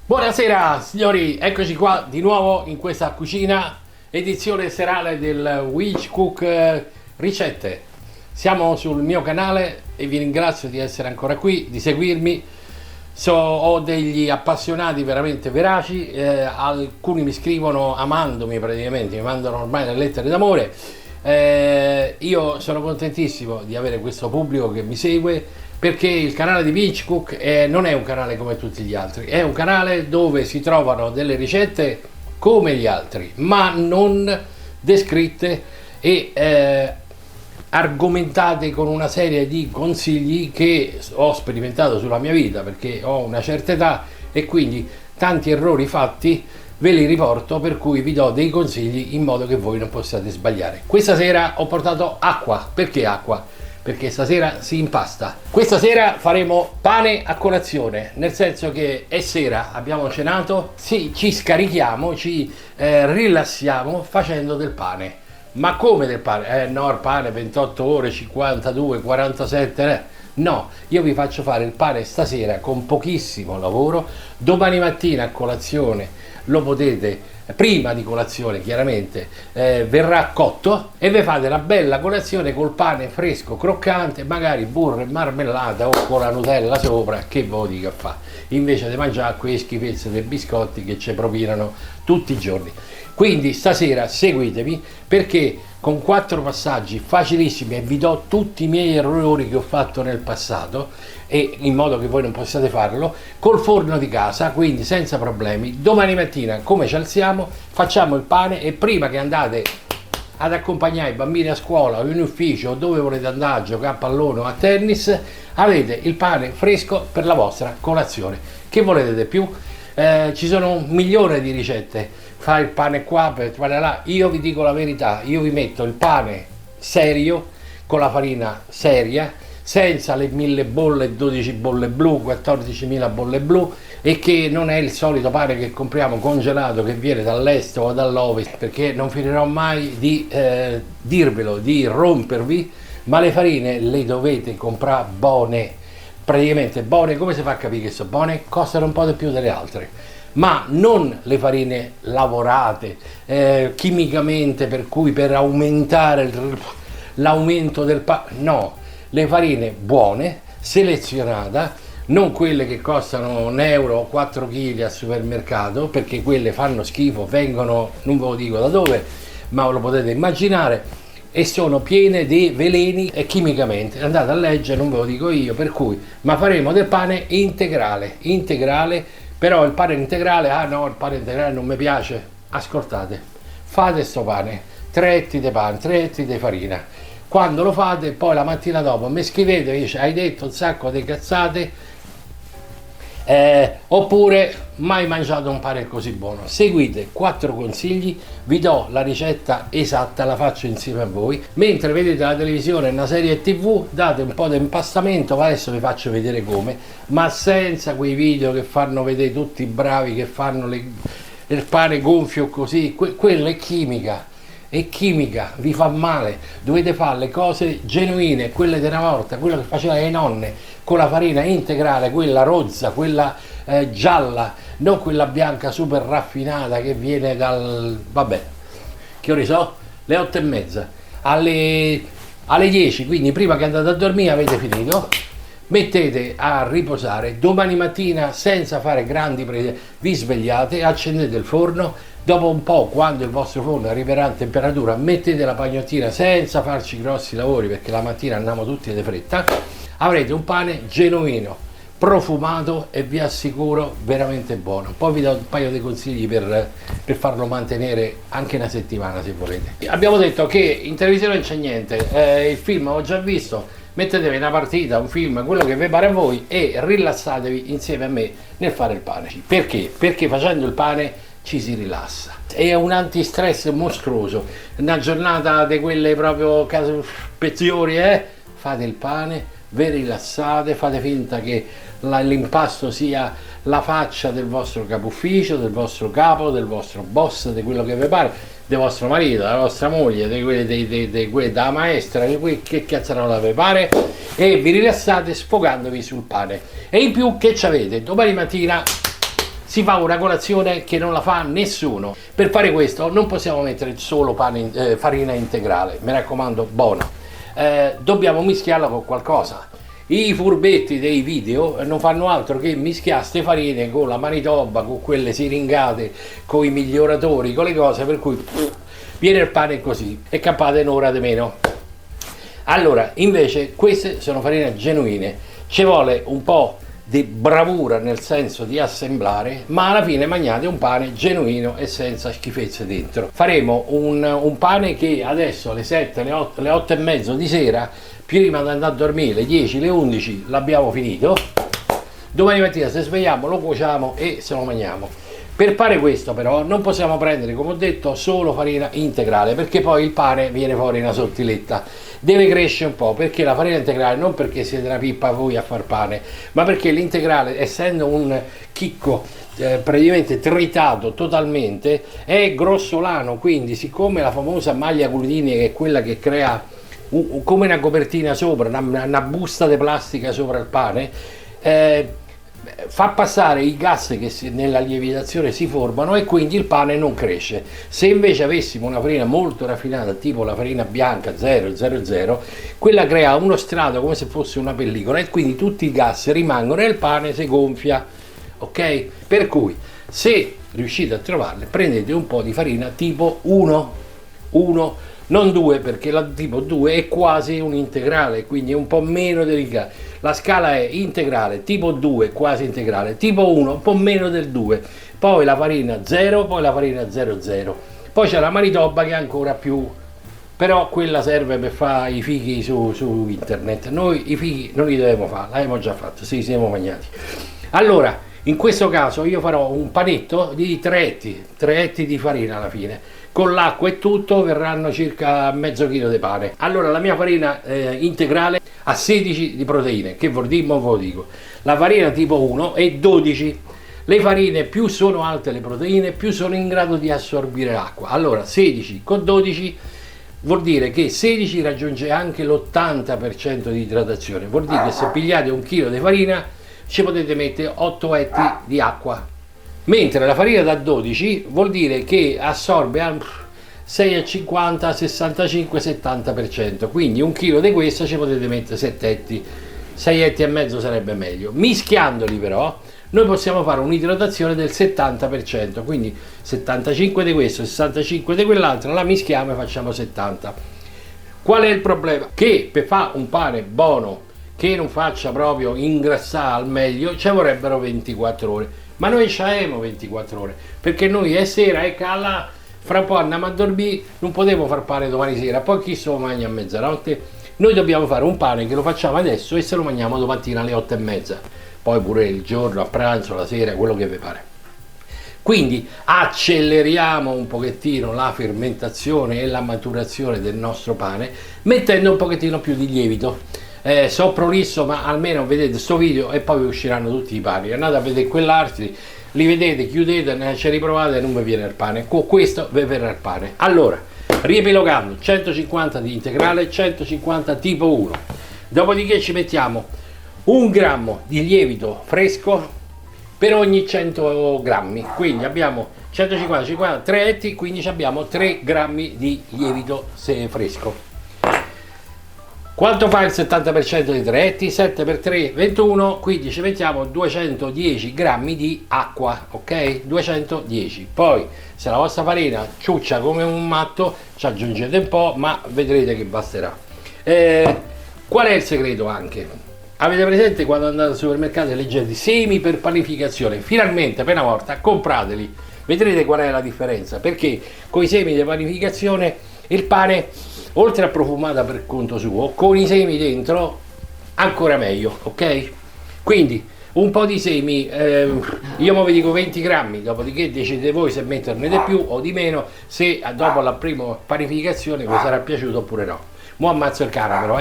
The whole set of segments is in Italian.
Buonasera signori, eccoci qua di nuovo in questa cucina, edizione serale del Witch Cook Ricette. Siamo sul mio canale e vi ringrazio di essere ancora qui, di seguirmi. Ho degli appassionati veramente veraci, alcuni mi scrivono amandomi praticamente, mi mandano ormai le lettere d'amore. Io sono contentissimo di avere questo pubblico che mi segue, perché il canale di Witch Cook non è un canale come tutti gli altri, è un canale dove si trovano delle ricette come gli altri, ma non descritte e argomentate con una serie di consigli che ho sperimentato sulla mia vita, perché ho una certa età e quindi tanti errori fatti ve li riporto, per cui vi do dei consigli in modo che voi non possiate sbagliare. Questa sera ho portato acqua. Perché acqua? Perché stasera si impasta. Questa sera faremo pane a colazione, nel senso che è sera, abbiamo cenato, sì, ci scarichiamo, ci rilassiamo facendo del pane. Ma come del pane? No, il pane 28 ore, 52, 47, no, io vi faccio fare il pane stasera con pochissimo lavoro. Domani mattina a colazione lo potete, prima di colazione chiaramente, verrà cotto e vi fate una bella colazione col pane fresco, croccante, magari burro e marmellata o con la Nutella sopra, che ve lo dico a fa, invece di mangiare quelle schifezze dei biscotti che ci propinano tutti i giorni. Quindi stasera seguitemi, perché con 4 passaggi facilissimi, e vi do tutti i miei errori che ho fatto nel passato, e in modo che voi non possiate farlo, col forno di casa, quindi senza problemi. Domani mattina come ci alziamo, facciamo il pane e prima che andate ad accompagnare i bambini a scuola o in ufficio o dove volete andare a giocare a pallone o a tennis, avete il pane fresco per la vostra colazione. Che volete di più? Ci sono 1 milione di ricette. Fai il pane qua, per pane là. Io vi dico la verità, io vi metto il pane serio con la farina seria, senza le 1000 bolle, 12 bolle blu, 14.000 bolle blu, e che non è il solito pane che compriamo congelato che viene dall'est o dall'ovest, perché non finirò mai di dirvelo, di rompervi, ma le farine le dovete comprare buone, praticamente buone. Come si fa a capire che sono buone? Costano un po' di più delle altre, ma non le farine lavorate chimicamente, per cui per aumentare l'aumento del pane, no, le farine buone, selezionate, non quelle che costano 1 euro o 4 kg al supermercato, perché quelle fanno schifo, vengono, non ve lo dico da dove, ma lo potete immaginare, e sono piene di veleni e chimicamente. Andate a leggere, non ve lo dico io, per cui, ma faremo del pane integrale, però il pane integrale, ah no, il pane integrale non mi piace, ascoltate, fate sto pane, 3 etti di pane, 3 etti di farina. Quando lo fate, poi la mattina dopo mi scrivete, dice hai detto un sacco di cazzate, oppure mai mangiato un pane così buono. Seguite 4 consigli, vi do la ricetta esatta, la faccio insieme a voi. Mentre vedete la televisione, una serie TV, date un po' di impastamento, adesso vi faccio vedere come, ma senza quei video che fanno vedere tutti i bravi che fanno il pane gonfio così. Quella è chimica. E chimica, vi fa male, dovete fare le cose genuine, quelle della volta, quello che facevano le nonne, con la farina integrale, quella rozza, quella gialla, non quella bianca super raffinata che viene vabbè, che ore so? Le 8:30, alle 10, quindi prima che andate a dormire avete finito, mettete a riposare. Domani mattina, senza fare grandi vi svegliate, accendete il forno. Dopo un po', quando il vostro forno arriverà in temperatura, mettete la pagnottina senza farci grossi lavori, perché la mattina andiamo tutti di fretta. Avrete un pane genuino, profumato e vi assicuro veramente buono. Poi vi do un paio di consigli per farlo mantenere anche una settimana, se volete. Abbiamo detto che in televisione non c'è niente, il film l'ho già visto, mettetevi una partita, un film, quello che vi pare a voi, e rilassatevi insieme a me nel fare il pane. Perché? Perché facendo il pane ci si rilassa, è un antistress mostruoso. Una giornata di quelle proprio peggiori, fate il pane, vi rilassate, fate finta che l'impasto sia la faccia del vostro capo ufficio, del vostro capo, del vostro boss, di quello che vi pare, del vostro marito, della vostra moglie, della maestra, che cazzarola vi pare, e vi rilassate sfogandovi sul pane. E in più che ci avete? Domani mattina si fa una colazione che non la fa nessuno. Per fare questo non possiamo mettere solo farina integrale, mi raccomando, buona. Dobbiamo mischiarla con qualcosa. I furbetti dei video non fanno altro che mischiare ste farine con la Manitoba, con quelle siringate, con i miglioratori, con le cose, per cui viene il pane così e campate un'ora di meno. Allora, invece, queste sono farine genuine, ci vuole un po' di bravura nel senso di assemblare, ma alla fine mangiate un pane genuino e senza schifezze dentro. Faremo un pane che adesso alle 7, le 8 e mezzo di sera, prima di andare a dormire, le 10, le 11 l'abbiamo finito. Domani mattina se svegliamo lo cuociamo e se lo mangiamo. Per fare questo però non possiamo prendere, come ho detto, solo farina integrale, perché poi il pane viene fuori una sottiletta. Deve crescere un po', perché la farina integrale, non perché siete una pippa voi a far pane, ma perché l'integrale, essendo un chicco praticamente tritato totalmente, è grossolano, quindi siccome la famosa maglia glutinica, che è quella che crea come una copertina sopra, una busta di plastica sopra il pane, fa passare i gas che nella lievitazione si formano e quindi il pane non cresce. Se invece avessimo una farina molto raffinata, tipo la farina bianca 000, quella crea uno strato come se fosse una pellicola e quindi tutti i gas rimangono e il pane si gonfia, ok? Per cui se riuscite a trovarle, prendete un po' di farina tipo 1, non 2, perché la tipo 2 è quasi un integrale, quindi è un po' meno delicata. La scala è integrale, tipo 2 quasi integrale, tipo 1 un po' meno del 2, poi la farina 0, poi la farina 00, poi c'è la Manitoba che è ancora più, però quella serve per fare i fighi su internet. Noi i fighi non li dobbiamo fare, l'abbiamo già fatto, sì, siamo mangiati. Allora, in questo caso io farò un panetto di 3 etti di farina alla fine. Con l'acqua e tutto verranno circa mezzo chilo di pane. Allora la mia farina integrale ha 16 di proteine, che vuol dire, mo ve lo dico. La farina tipo 1 è 12. Le farine più sono alte le proteine, più sono in grado di assorbire l'acqua. Allora 16 con 12 vuol dire che 16 raggiunge anche l'80% di idratazione. Vuol dire che se pigliate un chilo di farina ci potete mettere 8 etti di acqua. Mentre la farina da 12 vuol dire che assorbe 6,50, 65, 70%, quindi un chilo di questo ci potete mettere 7 etti, 6 etti e mezzo sarebbe meglio. Mischiandoli però noi possiamo fare un'idratazione del 70%, quindi 75 di questo, 65 di quell'altro, la mischiamo e facciamo 70. Qual è il problema? Che per fare un pane buono che non faccia proprio ingrassare al meglio ci vorrebbero 24 ore. Ma noi ci abbiamo 24 ore, perché noi è sera e cala, fra un po' andiamo a dormire, non potevo far pane domani sera, poi chi se lo mangia a mezzanotte? Noi dobbiamo fare un pane che lo facciamo adesso e se lo mangiamo domattina alle 8 e mezza, poi pure il giorno, a pranzo, la sera, quello che vi pare. Quindi acceleriamo un pochettino la fermentazione e la maturazione del nostro pane, mettendo un pochettino più di lievito. So prolisso, ma almeno vedete sto video e poi vi usciranno tutti i pani. Andate a vedere quell'altri, li vedete, chiudete, ci riprovate e non vi viene il pane. Con questo vi verrà il pane. Allora, riepilogando, 150 di integrale, 150 tipo 1. Dopodiché ci mettiamo 1 grammo di lievito fresco per ogni 100 grammi. Quindi abbiamo 150, 50, 3 etti, quindi abbiamo 3 grammi di lievito fresco. Quanto fa il 70% di 3 etti? 7 per 3, 21, quindi ci mettiamo 210 grammi di acqua, ok? 210. Poi, se la vostra farina ciuccia come un matto, ci aggiungete un po', ma vedrete che basterà. Qual è il segreto anche? Avete presente quando andate al supermercato e leggete semi per panificazione? Finalmente, per una volta, comprateli. Vedrete qual è la differenza, perché con i semi di panificazione il pane, oltre a profumata per conto suo, con i semi dentro ancora meglio, ok? Quindi un po' di semi, io mo vi dico 20 grammi, dopodiché decidete voi se metterne di più o di meno, se dopo la prima panificazione vi sarà piaciuto oppure no. Mo ammazzo il cane però,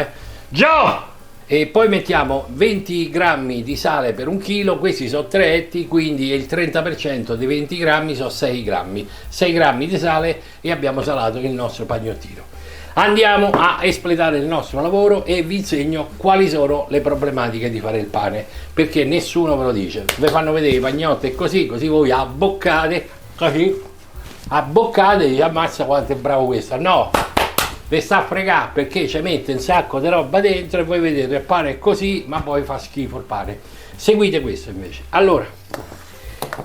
Gio! E poi mettiamo 20 grammi di sale per 1 chilo, questi sono 3 etti, quindi il 30% dei 20 grammi sono 6 grammi. 6 grammi di sale e abbiamo salato il nostro pagnottino. Andiamo a espletare il nostro lavoro e vi insegno quali sono le problematiche di fare il pane, perché nessuno ve lo dice. Vi fanno vedere i pagnotti e così voi abboccate, così, abboccate e ammazza quanto è bravo questo. No! Vi sta a fregare perché ci mette un sacco di roba dentro e voi vedete il pane è così, ma poi fa schifo il pane. Seguite questo invece. Allora,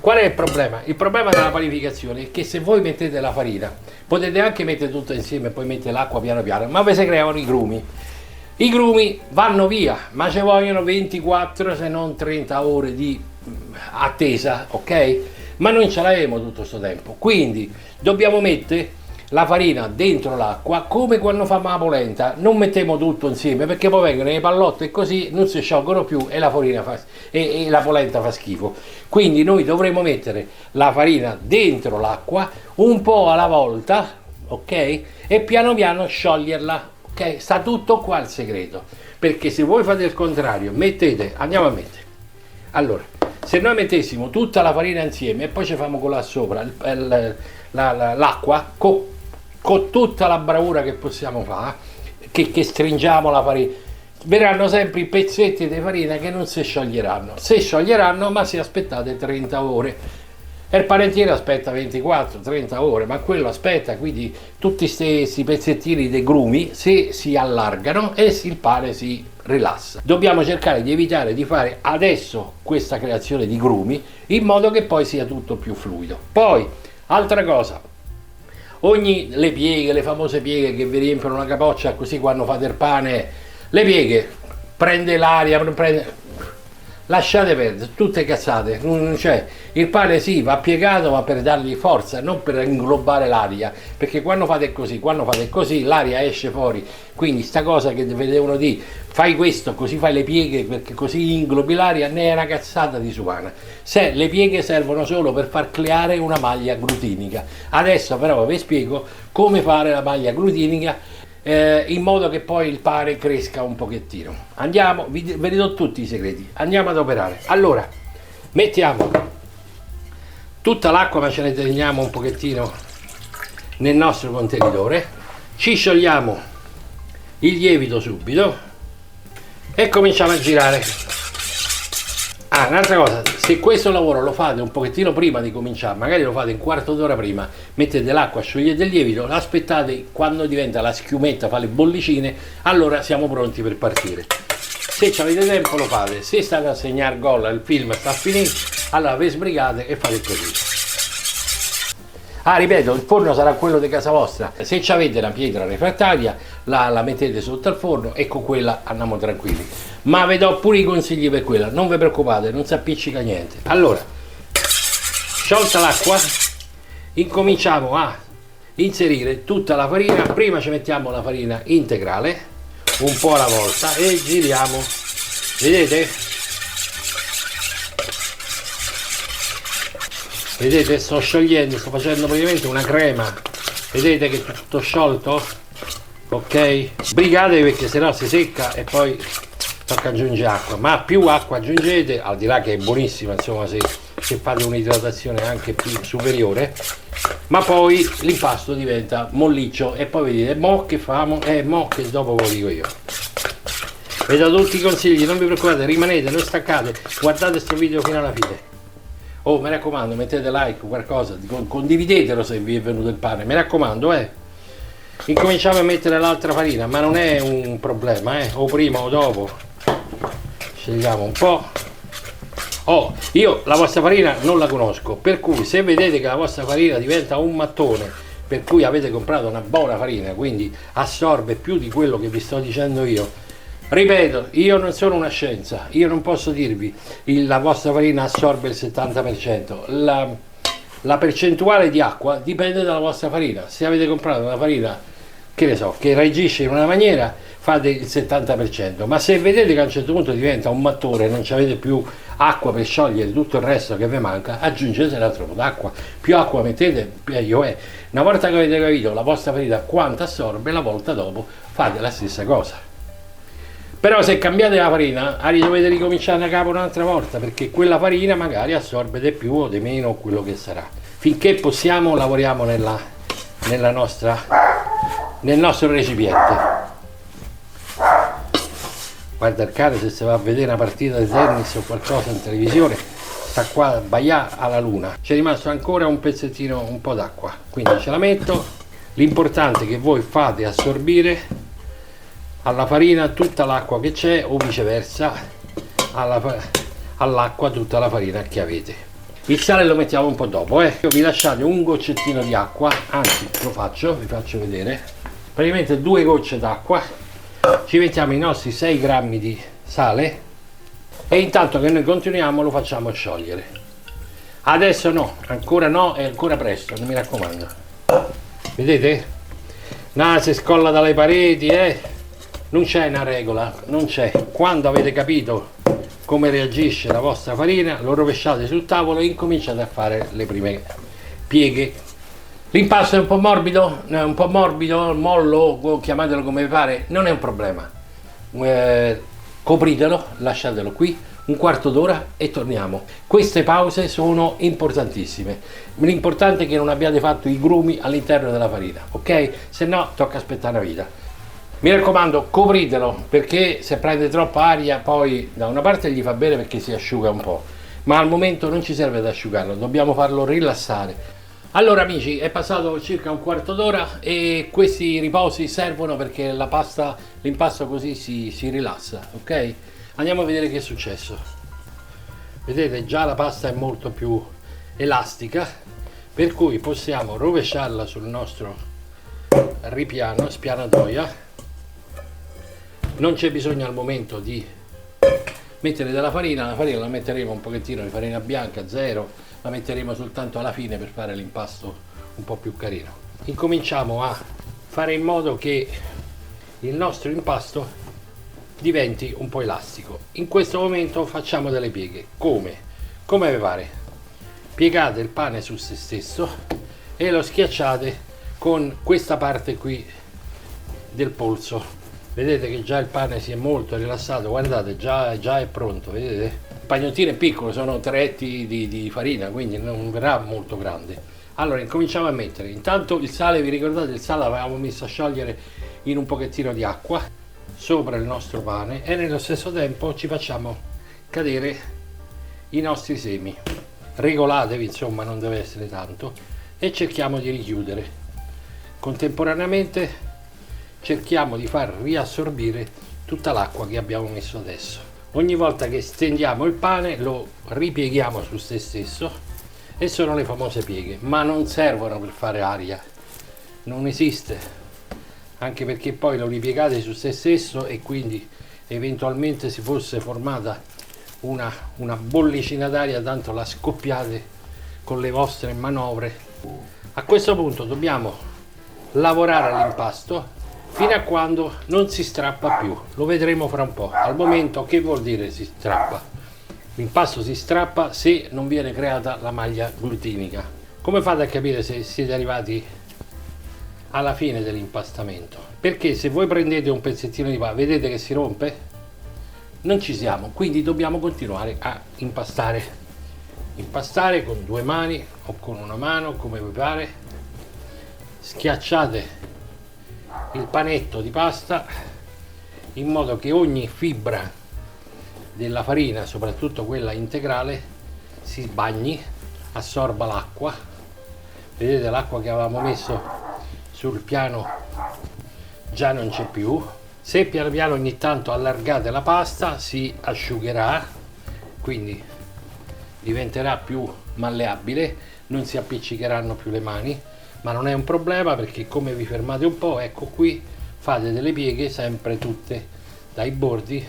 qual è il problema? Il problema della panificazione è che se voi mettete la farina, potete anche mettere tutto insieme e poi mettere l'acqua piano piano, ma vi si creano i grumi. I grumi vanno via, ma ci vogliono 24 se non 30 ore di attesa, ok? Ma noi non ce l'avemo tutto questo tempo, quindi dobbiamo mettere la farina dentro l'acqua come quando facciamo la polenta. Non mettiamo tutto insieme perché poi vengono le pallotte e così non si sciolgono più e la farina e la polenta fa schifo. Quindi noi dovremo mettere la farina dentro l'acqua un po' alla volta, ok? E piano piano scioglierla, ok? Sta tutto qua il segreto, perché se voi fate il contrario, andiamo a mettere. Allora, se noi mettessimo tutta la farina insieme e poi ci facciamo colare sopra l'acqua con tutta la bravura che possiamo fare, che stringiamo la farina, verranno sempre i pezzetti di farina che non si scioglieranno. Si scioglieranno, ma se aspettate 30 ore. E il panettiere aspetta 24-30 ore, ma quello aspetta, quindi tutti questi pezzettini dei grumi si allargano e il pane si rilassa. Dobbiamo cercare di evitare di fare adesso questa creazione di grumi in modo che poi sia tutto più fluido. Poi, altra cosa, le pieghe, le famose pieghe che vi riempiono la capoccia così quando fate il pane, le pieghe, prende l'aria, lasciate perdere, tutte cazzate, cioè, il pane sì, va piegato ma per dargli forza, non per inglobare l'aria, perché quando fate così l'aria esce fuori, quindi sta cosa che vi devono dire, fai questo, così fai le pieghe, perché così inglobi l'aria, ne è una cazzata di suana. Le pieghe servono solo per far creare una maglia glutinica. Adesso però vi spiego come fare la maglia glutinica, in modo che poi il pane cresca un pochettino. Andiamo, ve li do tutti i segreti, andiamo ad operare. Allora, mettiamo tutta l'acqua, ma ce ne teniamo un pochettino nel nostro contenitore, ci sciogliamo il lievito subito e cominciamo a girare. Un'altra cosa, se questo lavoro lo fate un pochettino prima di cominciare, magari lo fate un quarto d'ora prima, mettete l'acqua, sciogliete il lievito, aspettate quando diventa la schiumetta, fa le bollicine, allora siamo pronti per partire. Se avete tempo lo fate, se state a segnare gol, il film sta a finire, allora vi sbrigate e fate così. Ripeto, il forno sarà quello di casa vostra. Se avete una pietra refrattaria, la mettete sotto al forno e con quella andiamo tranquilli. Ma vi do pure i consigli per quella, non vi preoccupate, non si appiccica niente. Allora, sciolta l'acqua, incominciamo a inserire tutta la farina. Prima ci mettiamo la farina integrale, un po' alla volta, e giriamo. Vedete? Vedete, sto sciogliendo, sto facendo praticamente una crema. Vedete che è tutto sciolto? Ok? Sbrigatevi perché sennò si secca e poi tocca aggiungere acqua. Ma più acqua aggiungete, al di là che è buonissima, insomma, se fate un'idratazione anche più superiore, ma poi l'impasto diventa molliccio e poi vedete, mo che famo? Mo che dopo ve lo dico io. Vi do tutti i consigli, non vi preoccupate, rimanete, non staccate, guardate questo video fino alla fine. Oh, mi raccomando, mettete like, qualcosa, condividetelo se vi è venuto il pane, mi raccomando, Incominciamo a mettere l'altra farina, ma non è un problema, o prima o dopo. Scegliamo un po'. Io la vostra farina non la conosco, per cui se vedete che la vostra farina diventa un mattone, per cui avete comprato una buona farina, quindi assorbe più di quello che vi sto dicendo io, ripeto, io non sono una scienza, io non posso dirvi la vostra farina assorbe il 70%, la percentuale di acqua dipende dalla vostra farina. Se avete comprato una farina, che ne so, che reagisce in una maniera, fate il 70%, ma se vedete che a un certo punto diventa un mattone, non avete più acqua per sciogliere tutto il resto che vi manca, aggiungete un altro po' d'acqua. Più acqua mettete, meglio è. Una volta che avete capito la vostra farina quanto assorbe, la volta dopo fate la stessa cosa. Però se cambiate la farina, dovete ricominciare da capo un'altra volta, perché quella farina magari assorbe di più o di meno quello che sarà. Finché possiamo lavoriamo nel nostro recipiente. Guarda il cane, se si va a vedere una partita di tennis o qualcosa in televisione, sta qua a baiare alla luna. C'è rimasto ancora un pezzettino, un po' d'acqua, quindi ce la metto. L'importante è che voi fate assorbire alla farina tutta l'acqua che c'è, o viceversa all'acqua tutta la farina che avete. Il sale lo mettiamo un po' dopo, vi lasciate un goccettino di acqua, anzi vi faccio vedere, praticamente 2 gocce d'acqua. Ci mettiamo i nostri 6 grammi di sale e intanto che noi continuiamo lo facciamo sciogliere. Adesso no, ancora no, è ancora presto, non mi raccomando. Vedete? Nada si scolla dalle pareti, non c'è una regola, non c'è. Quando avete capito come reagisce la vostra farina, lo rovesciate sul tavolo e incominciate a fare le prime pieghe. L'impasto è un po' morbido, mollo, chiamatelo come vi pare, non è un problema. Copritelo, lasciatelo qui un quarto d'ora e torniamo. Queste pause sono importantissime. L'importante è che non abbiate fatto i grumi all'interno della farina, ok? Se no tocca aspettare una vita. Mi raccomando, copritelo, perché se prende troppa aria poi da una parte gli fa bene perché si asciuga un po', ma al momento non ci serve ad asciugarlo, dobbiamo farlo rilassare. Allora amici, è passato circa un quarto d'ora e questi riposi servono perché l'impasto così si rilassa, ok? Andiamo a vedere che è successo. Vedete, già la pasta è molto più elastica, per cui possiamo rovesciarla sul nostro ripiano, spianatoia. Non c'è bisogno al momento di mettere della farina, la farina la metteremo un pochettino di farina bianca, 0, la metteremo soltanto alla fine per fare l'impasto un po' più carino. Incominciamo a fare in modo che il nostro impasto diventi un po' elastico. In questo momento facciamo delle pieghe. Come vi pare? Piegate il pane su se stesso e lo schiacciate con questa parte qui del polso. Vedete che già il pane si è molto rilassato, guardate, già è pronto, vedete? Il pagnottino è piccolo, sono 3 etti di farina, quindi non verrà molto grande. Allora incominciamo a mettere, intanto il sale, vi ricordate il sale l'avevamo messo a sciogliere in un pochettino di acqua sopra il nostro pane e nello stesso tempo ci facciamo cadere i nostri semi. Regolatevi, insomma, non deve essere tanto, e cerchiamo di richiudere. Contemporaneamente cerchiamo di far riassorbire tutta l'acqua che abbiamo messo adesso. Ogni volta che stendiamo il pane lo ripieghiamo su se stesso e sono le famose pieghe, ma non servono per fare aria, non esiste, anche perché poi lo ripiegate su se stesso e quindi eventualmente si fosse formata una bollicina d'aria, tanto la scoppiate con le vostre manovre. A questo punto dobbiamo lavorare all'impasto fino a quando non si strappa più, lo vedremo fra un po'. Al momento, che vuol dire si strappa? L'impasto si strappa se non viene creata la maglia glutinica. Come fate a capire se siete arrivati alla fine dell'impastamento? Perché se voi prendete un pezzettino di pane, vedete che si rompe? Non ci siamo, quindi dobbiamo continuare a impastare. Impastare con 2 mani o con una mano, come vi pare. Schiacciate il panetto di pasta in modo che ogni fibra della farina, soprattutto quella integrale, si bagni, assorba l'acqua. Vedete, l'acqua che avevamo messo sul piano già non c'è più. Se piano piano ogni tanto allargate la pasta si asciugherà, quindi diventerà più malleabile, non si appiccicheranno più le mani, ma non è un problema perché come vi fermate un po', ecco qui, fate delle pieghe sempre tutte dai bordi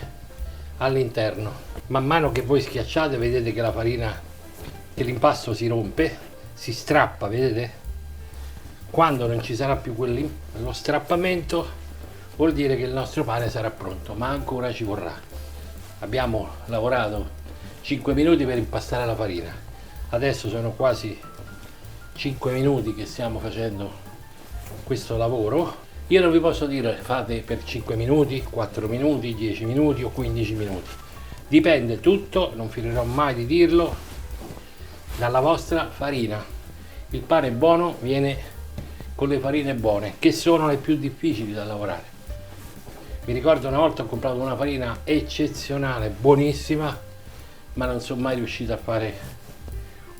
all'interno. Man mano che voi schiacciate vedete che la farina, che l'impasto si rompe, si strappa, vedete? Quando non ci sarà più lo strappamento vuol dire che il nostro pane sarà pronto, ma ancora ci vorrà. Abbiamo lavorato 5 minuti per impastare la farina, adesso sono quasi 5 minuti che stiamo facendo questo lavoro Io non vi posso dire fate per 5 minuti, 4 minuti, 10 minuti o 15 minuti. Dipende tutto, non finirò mai di dirlo, dalla vostra farina. Il pane buono viene con le farine buone, che sono le più difficili da lavorare. Mi ricordo una volta ho comprato una farina eccezionale, buonissima, ma non sono mai riuscito a fare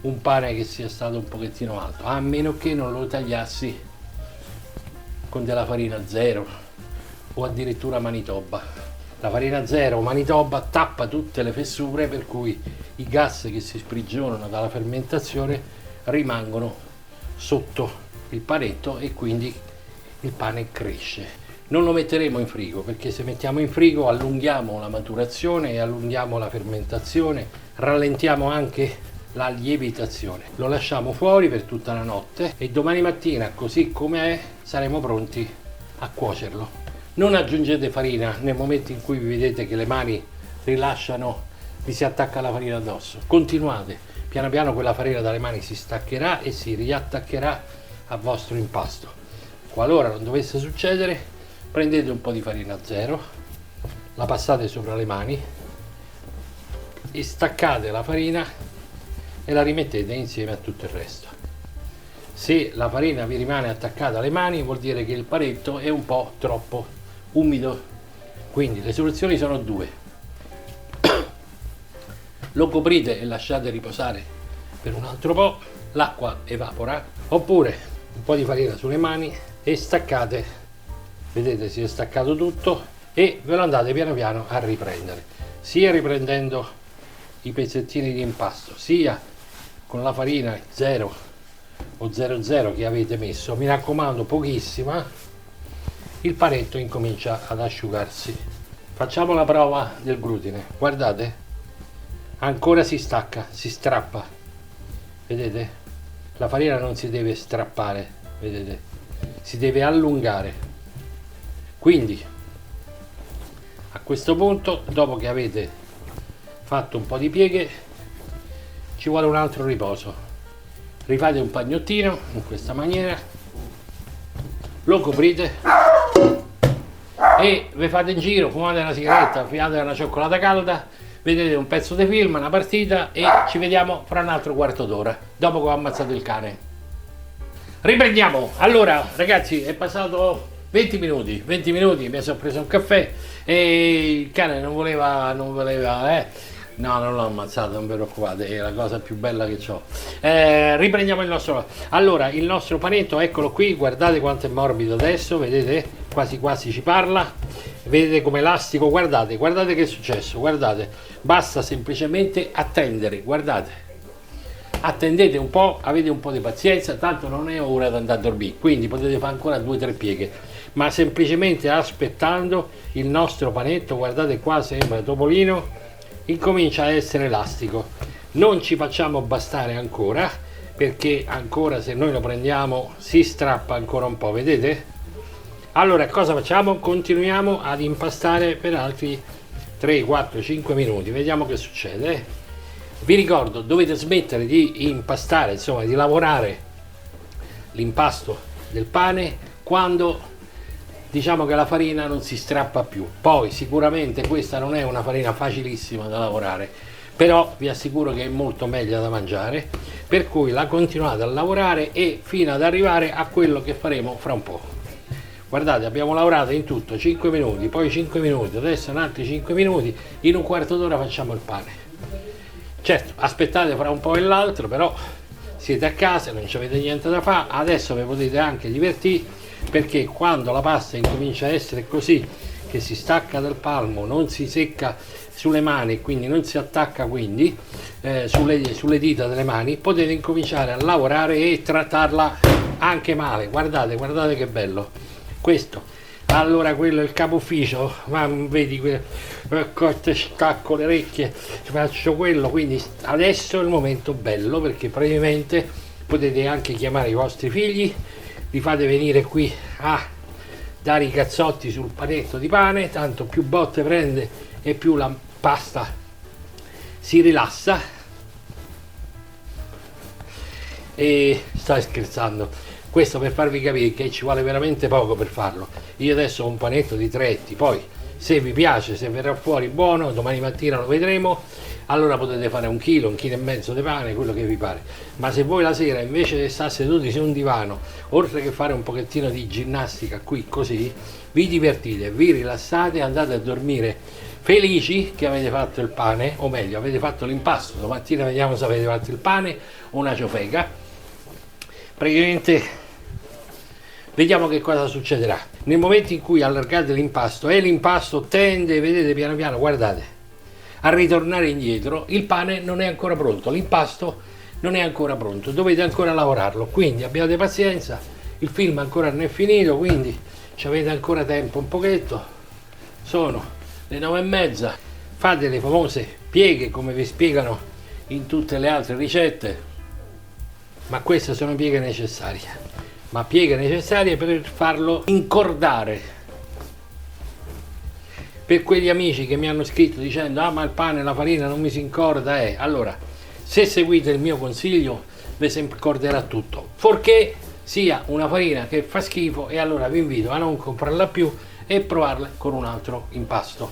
un pane che sia stato un pochettino alto, a meno che non lo tagliassi con della farina zero o addirittura Manitoba. La farina zero o Manitoba tappa tutte le fessure, per cui i gas che si sprigionano dalla fermentazione rimangono sotto il panetto e quindi il pane cresce. Non lo metteremo in frigo, perché se mettiamo in frigo allunghiamo la maturazione e allunghiamo la fermentazione, rallentiamo anche la lievitazione. Lo lasciamo fuori per tutta la notte e domani mattina, così come è, saremo pronti a cuocerlo. Non aggiungete farina nel momento in cui vi vedete che le mani rilasciano, vi si attacca la farina addosso. Continuate, piano piano quella farina dalle mani si staccherà e si riattaccherà al vostro impasto. Qualora non dovesse succedere, prendete un po' di farina zero, la passate sopra le mani e staccate la farina e la rimettete insieme a tutto il resto. Se la farina vi rimane attaccata alle mani, vuol dire che il panetto è un po' troppo umido. Quindi le soluzioni sono due: lo coprite e lasciate riposare per un altro po', l'acqua evapora, oppure un po' di farina sulle mani e staccate, vedete si è staccato tutto, e ve lo andate piano piano a riprendere, sia riprendendo i pezzettini di impasto, sia con la farina 0 o 00 che avete messo. Mi raccomando, pochissima. Il panetto incomincia ad asciugarsi. Facciamo la prova del glutine, guardate, ancora si stacca, si strappa, vedete? La farina non si deve strappare, vedete? Si deve allungare. Quindi a questo punto, dopo che avete fatto un po' di pieghe, ci vuole un altro riposo. Rifate un pagnottino in questa maniera, lo coprite e vi fate in giro, fumate una sigaretta, fumate una cioccolata calda, vedete un pezzo di film, una partita, e ci vediamo fra un altro quarto d'ora, dopo che ho ammazzato il cane. Riprendiamo. Allora ragazzi, è passato 20 minuti, mi sono preso un caffè e il cane non voleva, no, non l'ho ammazzato, non vi preoccupate, è la cosa più bella che ho. Riprendiamo il nostro, allora, il nostro panetto, eccolo qui, guardate quanto è morbido adesso, vedete, quasi quasi ci parla, vedete come elastico, guardate che è successo, guardate, basta semplicemente attendere, guardate. Attendete un po', avete un po' di pazienza, tanto non è ora di andare a dormire, quindi potete fare ancora 2 o 3 pieghe, ma semplicemente aspettando il nostro panetto, guardate qua, sembra topolino, incomincia a essere elastico. Non ci facciamo bastare ancora, perché ancora se noi lo prendiamo si strappa ancora un po', vedete? Allora cosa facciamo? Continuiamo ad impastare per altri 3, 4, 5 minuti, vediamo che succede. Vi ricordo, dovete smettere di impastare, insomma di lavorare l'impasto del pane quando diciamo che la farina non si strappa più. Poi sicuramente questa non è una farina facilissima da lavorare, però vi assicuro che è molto meglio da mangiare, per cui la continuate a lavorare e fino ad arrivare a quello che faremo fra un po'. Guardate, abbiamo lavorato in tutto 5 minuti, poi 5 minuti, adesso un altri 5 minuti, in un quarto d'ora facciamo il pane. Certo, aspettate fra un po' e l'altro, però siete a casa, non avete niente da fare, adesso vi potete anche divertire, perché quando la pasta incomincia a essere così, che si stacca dal palmo, non si secca sulle mani, quindi non si attacca quindi sulle dita delle mani, potete incominciare a lavorare e trattarla anche male. Guardate che bello questo. Allora quello è il capo ufficio, ma vedi, stacco le orecchie, faccio quello, quindi adesso è il momento bello, perché praticamente potete anche chiamare i vostri figli, li fate venire qui a dare i cazzotti sul panetto di pane, tanto più botte prende e più la pasta si rilassa. E stai scherzando? Questo per farvi capire che ci vuole veramente poco per farlo. Io adesso ho un panetto di 3 etti, poi se vi piace, se verrà fuori buono, domani mattina lo vedremo, allora potete fare 1 chilo, 1 chilo e mezzo di pane, quello che vi pare. Ma se voi la sera invece di stare seduti su un divano, oltre che fare un pochettino di ginnastica qui così, vi divertite, vi rilassate, andate a dormire felici che avete fatto il pane, o meglio avete fatto l'impasto. Domattina vediamo se avete fatto il pane o una ciofeca. Praticamente vediamo che cosa succederà nel momento in cui allargate l'impasto, e l'impasto tende, vedete, piano piano, guardate, a ritornare indietro. Il pane non è ancora pronto, l'impasto non è ancora pronto, dovete ancora lavorarlo, quindi abbiate pazienza, il film ancora non è finito, quindi ci avete ancora tempo un pochetto. Sono le 9:30, fate le famose pieghe come vi spiegano in tutte le altre ricette, ma queste sono pieghe necessarie. Ma pieghe necessarie per farlo incordare. Per quegli amici che mi hanno scritto dicendo ma il pane, la farina non mi si incorda, allora se seguite il mio consiglio vi si incorderà tutto, fuorché sia una farina che fa schifo, e allora vi invito a non comprarla più e provarla con un altro impasto,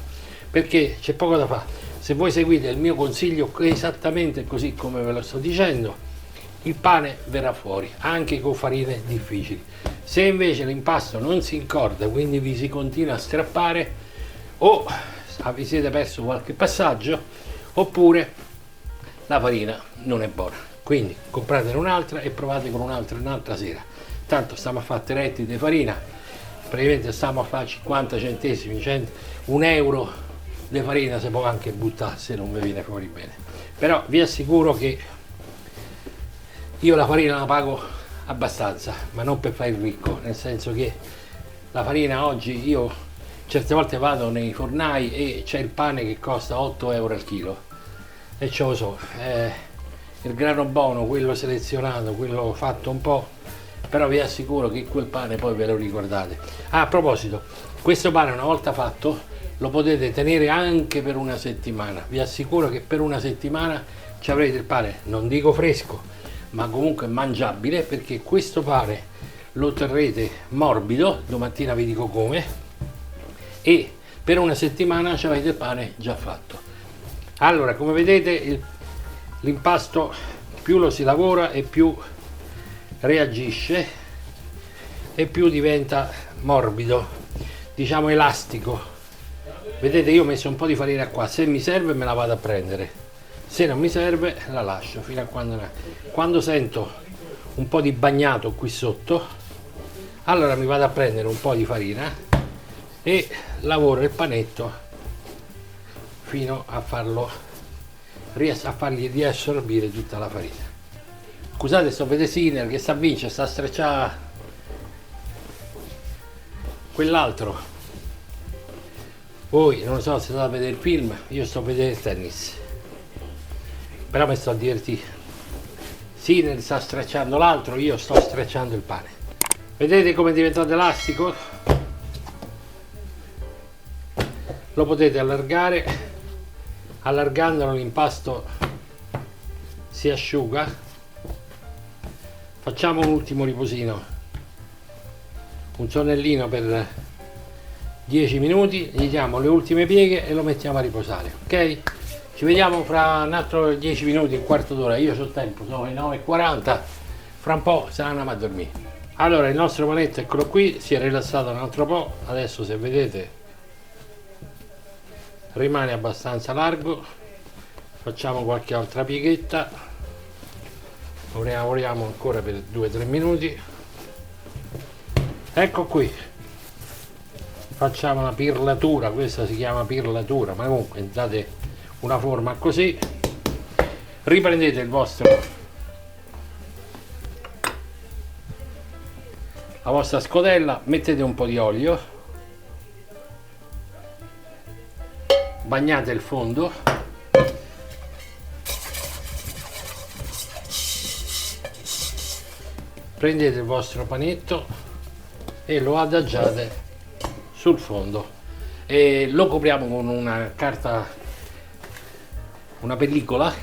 perché c'è poco da fare. Se voi seguite il mio consiglio esattamente così come ve lo sto dicendo, il pane verrà fuori anche con farine difficili. Se invece l'impasto non si incorda, quindi vi si continua a strappare, o vi siete perso qualche passaggio, oppure la farina non è buona, quindi compratene un'altra e provate con un'altra sera. Tanto stiamo a fare 3 etti di farina, praticamente stiamo a fare 50 centesimi, 1 euro di farina si può anche buttare se non vi viene fuori bene. Però vi assicuro che io la farina la pago abbastanza, ma non per fare il ricco, nel senso che la farina oggi, io certe volte vado nei fornai e c'è il pane che costa 8 euro al chilo, e ce lo so, il grano buono, quello selezionato, quello fatto un po', però vi assicuro che quel pane poi ve lo ricordate. A proposito, questo pane una volta fatto lo potete tenere anche per una settimana, vi assicuro che per una settimana ci avrete il pane, non dico fresco, ma comunque mangiabile, perché questo pane lo terrete morbido, domattina vi dico come, e per una settimana ci avete il pane già fatto. Allora, come vedete, l'impasto più lo si lavora e più reagisce e più diventa morbido, diciamo elastico. Vedete, io ho messo un po' di farina qua, se mi serve me la vado a prendere, se non mi serve la lascio fino a quando sento un po' di bagnato qui sotto, allora mi vado a prendere un po' di farina e lavoro il panetto fino a fargli riassorbire tutta la farina. Scusate sto vedesiner che sta a vincere, sta a strecciare quell'altro. Voi non lo so se state a vedere il film, io sto a vedere il tennis, però mi sto a divertire. Siner sta stracciando l'altro, io sto stracciando il pane. Vedete come è diventato elastico? Lo potete allargare, allargandolo l'impasto si asciuga. Facciamo un ultimo riposino, un sonnellino per 10 minuti, gli diamo le ultime pieghe e lo mettiamo a riposare, ok? Ci vediamo fra un altro 10 minuti, un quarto d'ora, io ho tempo, sono le 9:40, fra un po' se ne andiamo a dormire. Allora il nostro panetto eccolo qui, si è rilassato un altro po', adesso se vedete rimane abbastanza largo, facciamo qualche altra pieghetta, lo lavoriamo ancora per 2-3 minuti, ecco qui, facciamo una pirlatura, questa si chiama pirlatura, ma comunque date una forma così, riprendete la vostra scodella, mettete un po' di olio, bagnate il fondo, prendete il vostro panetto e lo adagiate sul fondo e lo copriamo con una carta, una pellicola,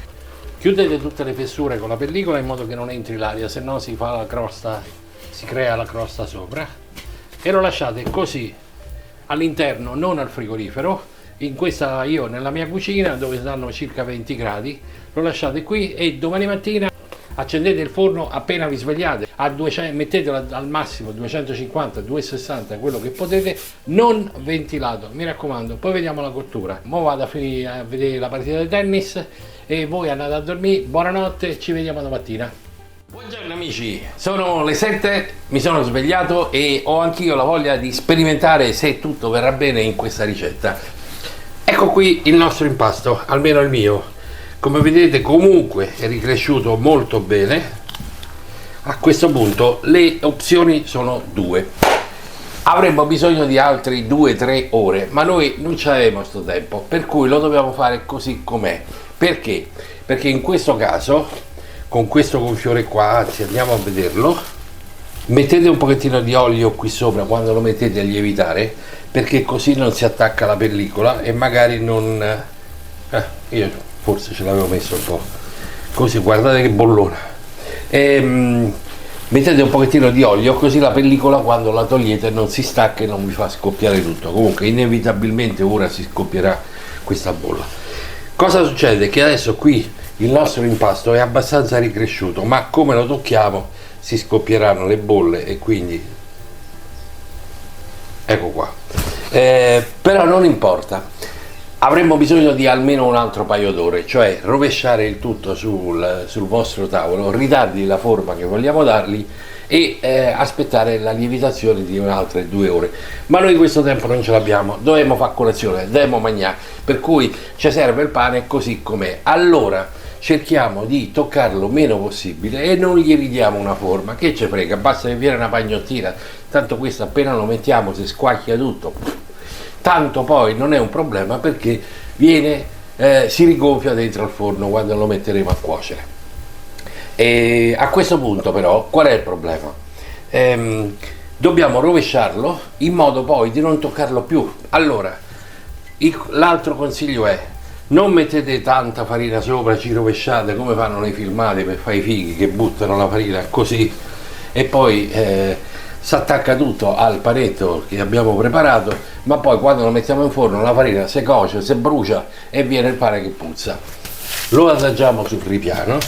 chiudete tutte le fessure con la pellicola in modo che non entri l'aria, se no si fa la crosta, si crea la crosta sopra e lo lasciate così all'interno, non al frigorifero. In questa, io nella mia cucina dove stanno circa 20 gradi, lo lasciate qui e domani mattina accendete il forno appena vi svegliate a 200, mettetelo al massimo 250, 260, quello che potete, non ventilato, mi raccomando. Poi vediamo la cottura. Mo vado a finire a vedere la partita di tennis e voi andate a dormire. Buonanotte, ci vediamo domattina. Buongiorno amici, sono le 7, mi sono svegliato e ho anch'io la voglia di sperimentare se tutto verrà bene in questa ricetta. Ecco qui il nostro impasto, almeno il mio. Come vedete comunque è ricresciuto molto bene. A questo punto le opzioni sono due. Avremmo bisogno di altri 2-3 ore, ma noi non ci avevamo questo tempo, per cui lo dobbiamo fare così com'è. Perché? Perché in questo caso, con questo gonfiore qua, anzi andiamo a vederlo, mettete un pochettino di olio qui sopra quando lo mettete a lievitare, perché così non si attacca la pellicola e magari non... io forse ce l'avevo messo un po', così guardate che bollona. Mettete un pochettino di olio così la pellicola quando la togliete non si stacca e non vi fa scoppiare tutto. Comunque inevitabilmente ora si scoppierà questa bolla. Cosa succede? Che adesso qui il nostro impasto è abbastanza ricresciuto, ma come lo tocchiamo si scoppieranno le bolle e quindi ecco qua. Però non importa, avremmo bisogno di almeno un altro paio d'ore, cioè rovesciare il tutto sul vostro tavolo, ridargli la forma che vogliamo dargli e aspettare la lievitazione di altre 2 ore. Ma noi questo tempo non ce l'abbiamo, dobbiamo fare colazione, dobbiamo mangiare, per cui ci serve il pane così com'è. Allora cerchiamo di toccarlo meno possibile e non gli ridiamo una forma, che ci frega, basta che viene una pagnottina, tanto questo appena lo mettiamo si squacchia tutto, tanto poi non è un problema perché viene, si rigonfia dentro al forno quando lo metteremo a cuocere. E a questo punto però qual è il problema? Dobbiamo rovesciarlo in modo poi di non toccarlo più. Allora l'altro consiglio è: non mettete tanta farina sopra, ci rovesciate come fanno nei filmati per fare i fighi che buttano la farina così e poi si attacca tutto al panetto che abbiamo preparato, ma poi quando lo mettiamo in forno la farina si cuoce, si brucia e viene il pane che puzza. Lo adagiamo sul ripiano,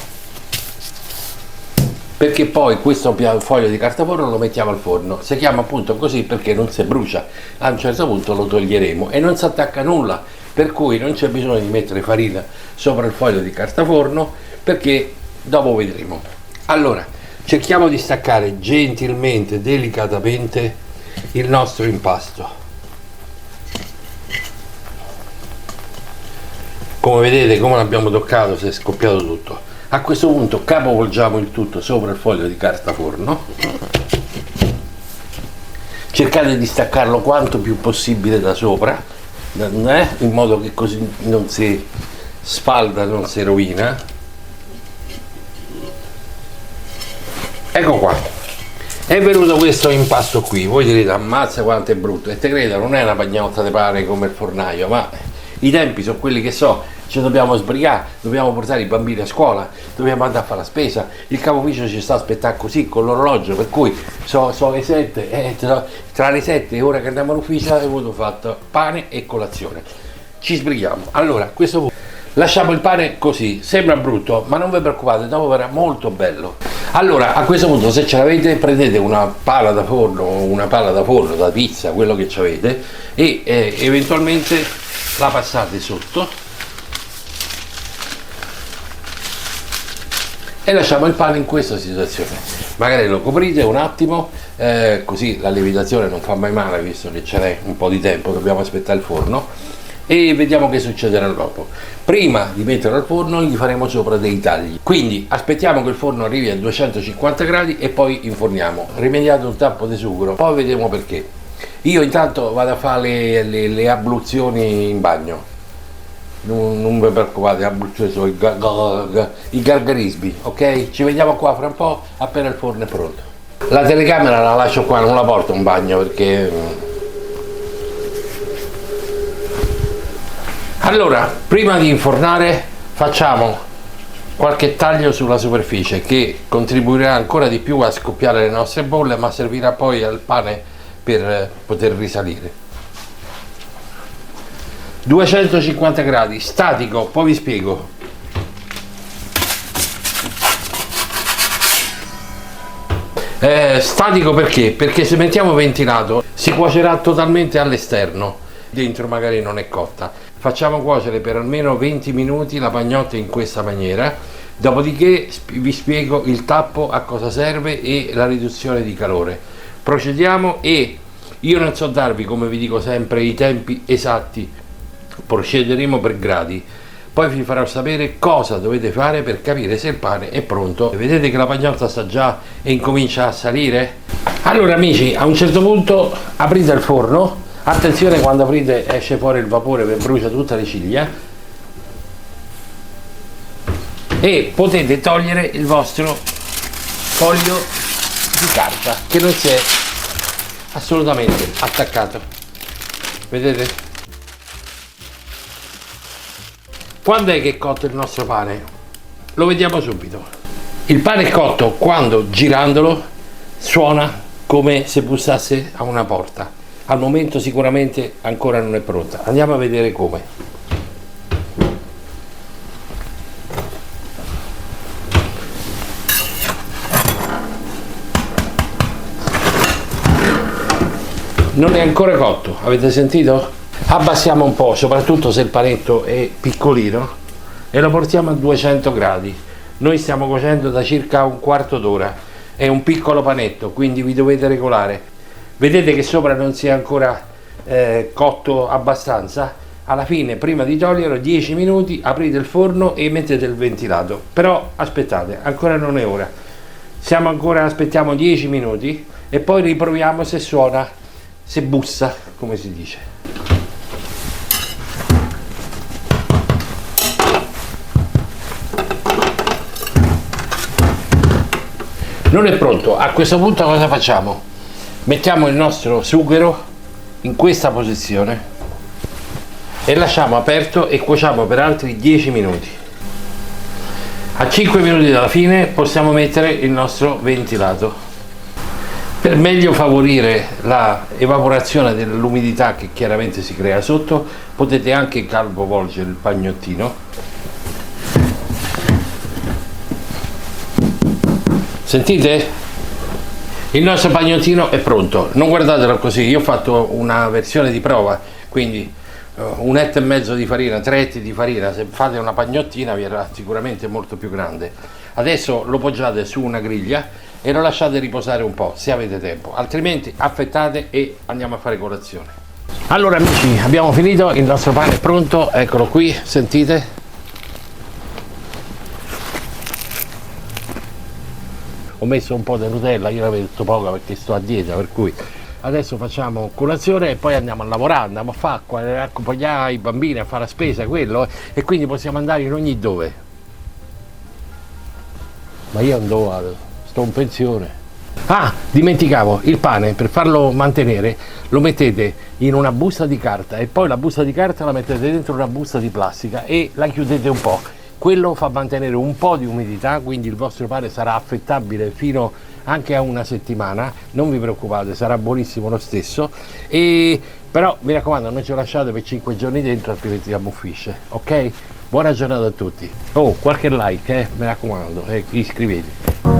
perché poi questo foglio di carta forno lo mettiamo al forno. Si chiama appunto così perché non si brucia. A un certo punto lo toglieremo e non si attacca nulla, per cui non c'è bisogno di mettere farina sopra il foglio di carta forno, perché dopo vedremo. Allora cerchiamo di staccare gentilmente, delicatamente il nostro impasto. Come vedete, come l'abbiamo toccato, si è scoppiato tutto. A questo punto capovolgiamo il tutto sopra il foglio di carta forno. Cercate di staccarlo quanto più possibile da sopra, in modo che così non si sfalda, non si rovina. Ecco qua, è venuto questo impasto qui. Voi direte: ammazza quanto è brutto, e te credo, non è una pagnotta di pane come il fornaio, ma i tempi sono quelli che so. Ci dobbiamo sbrigare, dobbiamo portare i bambini a scuola, dobbiamo andare a fare la spesa, il capo ufficio ci sta aspettando così con l'orologio, per cui sono le 7, tra le 7 e ora che andiamo all'ufficio abbiamo avuto fatto pane e colazione. Ci sbrighiamo. Allora a questo punto lasciamo il pane così, sembra brutto ma non vi preoccupate, dopo verrà molto bello. Allora a questo punto, se ce l'avete, prendete una pala da forno, da pizza, quello che avete, e eventualmente la passate sotto e lasciamo il pane in questa situazione. Magari lo coprite un attimo, così la lievitazione non fa mai male, visto che ce n'è un po' di tempo, dobbiamo aspettare il forno, e vediamo che succederà dopo. Prima di metterlo al forno gli faremo sopra dei tagli, quindi aspettiamo che il forno arrivi a 250 gradi e poi inforniamo. Rimediate un tappo di sughero, poi vedremo perché. Io intanto vado a fare le abluzioni in bagno. Non vi preoccupate, sono i gargarismi, ok? Ci vediamo qua fra un po', appena il forno è pronto. La telecamera la lascio qua, non la porto in bagno perché... Allora, prima di infornare facciamo qualche taglio sulla superficie che contribuirà ancora di più a scoppiare le nostre bolle, ma servirà poi al pane per poter risalire. 250 gradi, statico, poi vi spiego. Statico perché? Perché se mettiamo ventilato si cuocerà totalmente all'esterno, dentro magari non è cotta. Facciamo cuocere per almeno 20 minuti la pagnotta in questa maniera, dopodiché vi spiego il tappo a cosa serve e la riduzione di calore. Procediamo e io non so darvi, come vi dico sempre, i tempi esatti, procederemo per gradi. Poi vi farò sapere cosa dovete fare per capire se il pane è pronto. Vedete che la pagnotta sta già e incomincia a salire? Allora amici, a un certo punto aprite il forno, attenzione quando aprite esce fuori il vapore che brucia tutte le ciglia, e potete togliere il vostro foglio di carta che non si è assolutamente attaccato. Vedete? Quando è che è cotto il nostro pane? Lo vediamo subito. Il pane è cotto quando girandolo suona come se bussasse a una porta. Al momento sicuramente ancora non è pronta. Andiamo a vedere come. Non è ancora cotto, avete sentito? Abbassiamo un po', soprattutto se il panetto è piccolino, e lo portiamo a 200 gradi. Noi stiamo cuocendo da circa un quarto d'ora. È un piccolo panetto, quindi vi dovete regolare. Vedete che sopra non si è ancora cotto abbastanza? Alla fine, prima di toglierlo, 10 minuti, aprite il forno e mettete il ventilato. Però aspettate, ancora non è ora. Aspettiamo 10 minuti e poi riproviamo se suona, se bussa, come si dice. Non è pronto. A questo punto cosa facciamo? Mettiamo il nostro sughero in questa posizione e lasciamo aperto e cuociamo per altri 10 minuti. A 5 minuti dalla fine possiamo mettere il nostro ventilato. Per meglio favorire la evaporazione dell'umidità che chiaramente si crea sotto, potete anche capovolgere il pagnottino. Sentite? Il nostro pagnottino è pronto. Non guardatelo così, io ho fatto una versione di prova, quindi 1 etto e mezzo di farina, 3 etti di farina. Se fate una pagnottina vi era sicuramente molto più grande. Adesso lo poggiate su una griglia e lo lasciate riposare un po', se avete tempo, altrimenti affettate e andiamo a fare colazione. Allora amici, abbiamo finito, il nostro pane è pronto, eccolo qui, sentite? Ho messo un po' di Nutella, io ne avevo detto poca perché sto a dieta, per cui adesso facciamo colazione e poi andiamo a lavorare, andiamo a fare, accompagnare i bambini a fare la spesa, quello, e quindi possiamo andare in ogni dove. Ma io andò, sto in pensione. Ah, dimenticavo, il pane per farlo mantenere lo mettete in una busta di carta e poi la busta di carta la mettete dentro una busta di plastica e la chiudete un po'. Quello fa mantenere un po' di umidità, quindi il vostro pane sarà affettabile fino anche a una settimana. Non vi preoccupate, sarà buonissimo lo stesso. Però mi raccomando, non ce lo lasciate per 5 giorni dentro, altrimenti ammuffisce. Ok? Buona giornata a tutti. Oh, qualche like, mi raccomando, iscrivetevi.